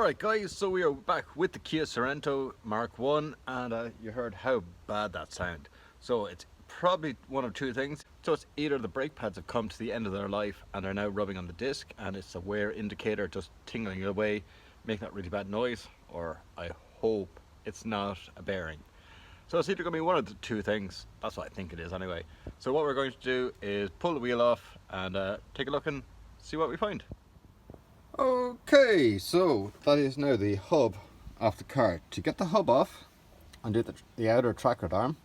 Alright guys, so we are back with the Kia Sorento Mark 1 and you heard how bad that sounded. So it's probably one of two things. So it's either the brake pads have come to the end of their life and are now rubbing on the disc and it's a wear indicator just tingling away, making that really bad noise, or I hope it's not a bearing. So it's either going to be one of the two things. That's what I think it is anyway. So what we're going to do is pull the wheel off and take a look and see what we find. Okay, so that is now the hub off the car. To get the hub off, undo the outer tracker arm,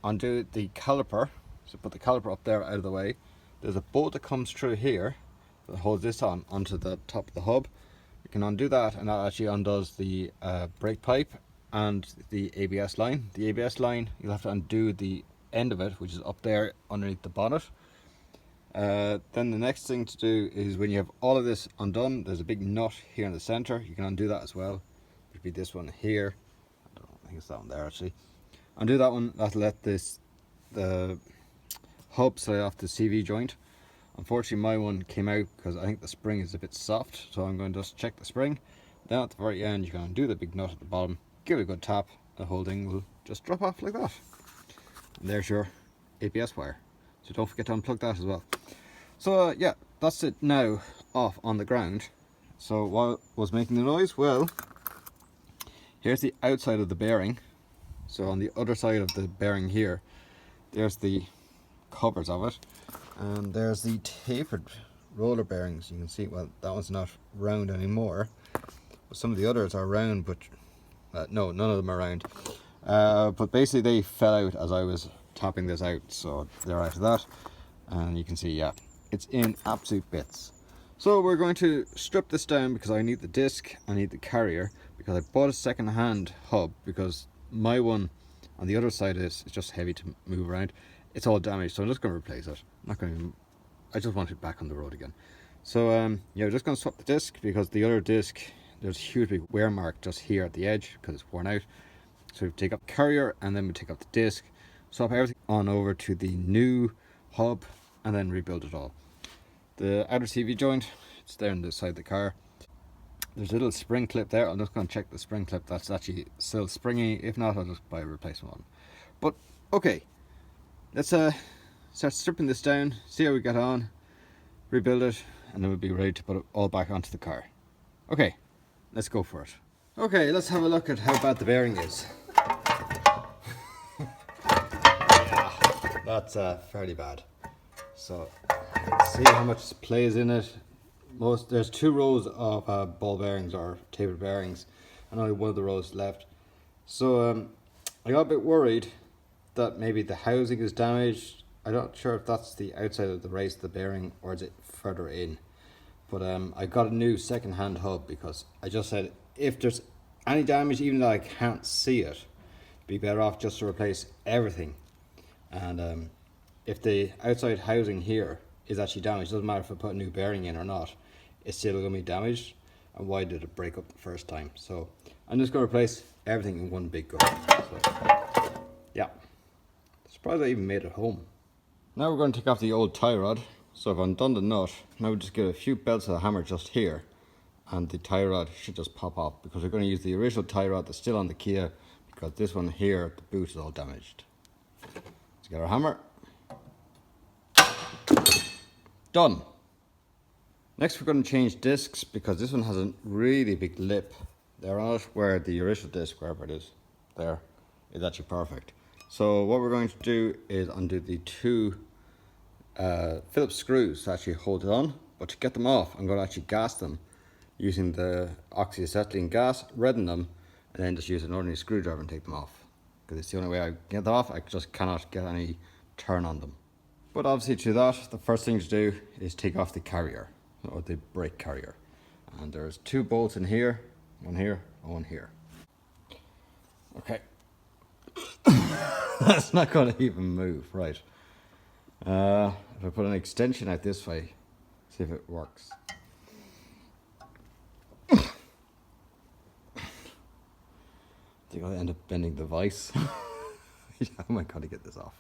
undo the caliper, so put the caliper up there out of the way. There's a bolt that comes through here that holds this on onto the top of the hub. You can undo that and that actually undoes the brake pipe and the ABS line. The ABS line, you'll have to undo the end of it, which is up there underneath the bonnet. Then the next thing to do is when you have all of this undone, there's a big nut here in the center. You can undo that as well. It could be this one here. I think it's that one there actually. Undo that one. That'll let the hub slide off the CV joint. Unfortunately, my one came out because I think the spring is a bit soft, so I'm going to just check the spring. Then at the very end, you can undo the big nut at the bottom, give it a good tap. The whole thing will just drop off like that. And there's your ABS wire. So don't forget to unplug that as well. So yeah, that's it now off on the ground. So what was making the noise? Well, here's the outside of the bearing. So on the other side of the bearing here, there's the covers of it. And there's the tapered roller bearings. You can see, well, that one's not round anymore. But some of the others are round, but no, none of them are round. But basically they fell out as I was topping this out, so they're out of that. And you can see, yeah, it's in absolute bits. So we're going to strip this down because I need the disc, I need the carrier, because I bought a second-hand hub because my one on the other side is just heavy to move around. It's all damaged, so I'm just going to replace it. I just want it back on the road again. So yeah, we're just going to swap the disc because the other disc, there's a huge big wear mark just here at the edge because it's worn out. So we take up the carrier and then we take up the disc, swap everything on over to the new hub and then rebuild it all. The outer CV joint, it's there on the side of the car. There's a little spring clip there. I'm just going to check the spring clip that's actually still springy. If not, I'll just buy a replacement one. But okay, let's start stripping this down, see how we get on, rebuild it, and then we'll be ready to put it all back onto the car. Okay, let's go for it. Okay, let's have a look at how bad the bearing is. Yeah, that's fairly bad. So let's see how much play is in it. There's two rows of ball bearings or tapered bearings and only one of the rows left. So I got a bit worried that maybe the housing is damaged. I'm not sure if that's the outside of the race of the bearing or is it further in. But I got a new second-hand hub because I just said if there's any damage, even though I can't see it, be better off just to replace everything. And if the outside housing here is actually damaged, doesn't matter if I put a new bearing in or not, it's still going to be damaged. And why did it break up the first time? So I'm just going to replace everything in one big go. So yeah, surprised I even made it home. Now we're going to take off the old tie rod. So I've undone the nut. Now we just get a few belts of the hammer just here and the tie rod should just pop off, because we're going to use the original tie rod that's still on the Kia, because this one here, the boot is all damaged. Let's get our hammer. Done. Next we're going to change discs because this one has a really big lip there on it, where the original disc, wherever it is, there, is actually perfect. So what we're going to do is undo the two Phillips screws to actually hold it on, but to get them off I'm going to actually gas them using the oxyacetylene gas, redden them, and then just use an ordinary screwdriver and take them off, because it's the only way I get them off. I just cannot get any turn on them. But obviously to that, the first thing to do is take off the carrier, or the brake carrier. And there's two bolts in here, one here and one here. Okay. That's not going to even move, right. If I put an extension out this way, see if it works. I think I'll end up bending the vise. How am I going to get this off?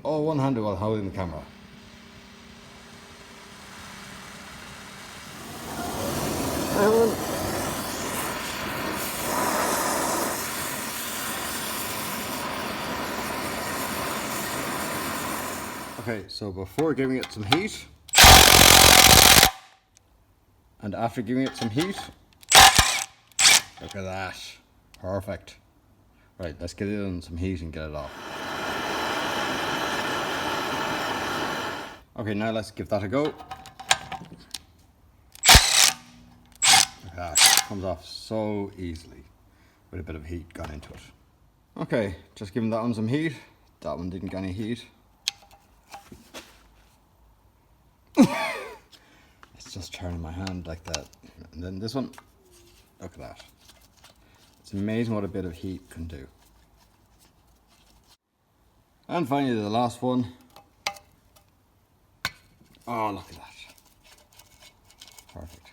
Oh, one-handed while holding the camera. Okay, so before giving it some heat, and after giving it some heat, look at that. Perfect. Right, let's get it on some heat and get it off. Okay, now let's give that a go. Look at that. Comes off so easily with a bit of heat gone into it. Okay, just giving that one some heat. That one didn't get any heat. It's just turning my hand like that. And then this one, look at that. It's amazing what a bit of heat can do. And finally the last one. Oh, look at that. Perfect.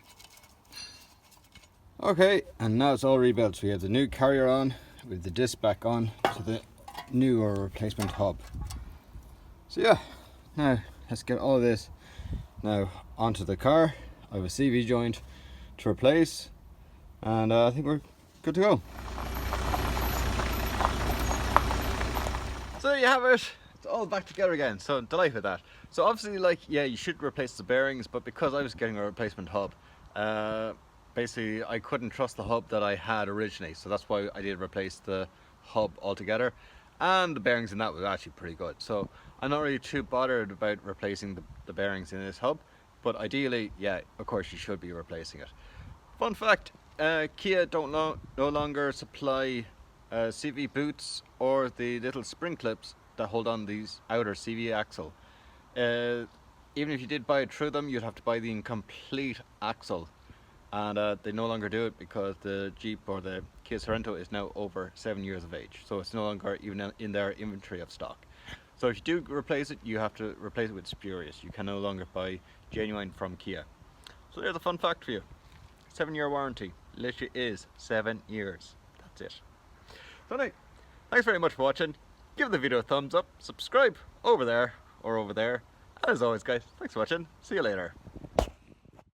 Okay, and now it's all rebuilt. So we have the new carrier on, with the disc back on to the new or replacement hub. So yeah, now let's get all of this now onto the car. I have a CV joint to replace, and I think we're good to go. So there you have it. It's all back together again, so I'm delighted with that. So obviously, like, yeah, you should replace the bearings, but because I was getting a replacement hub, basically I couldn't trust the hub that I had originally, so that's why I did replace the hub altogether. And the bearings in that was actually pretty good, so I'm not really too bothered about replacing the bearings in this hub, but ideally, yeah, of course you should be replacing it. Fun fact, Kia no longer supply CV boots or the little spring clips that hold on these outer CV axle. Even if you did buy it through them, you'd have to buy the incomplete axle, and they no longer do it because the Jeep or the Kia Sorento is now over 7 years of age, so it's no longer even in their inventory of stock. So if you do replace it, you have to replace it with spurious. You can no longer buy genuine from Kia. So there's a fun fact for you. 7-year warranty. Literally is 7 years. That's it. So anyway, thanks very much for watching. Give the video a thumbs up, subscribe over there or over there. And as always guys, thanks for watching. See you later.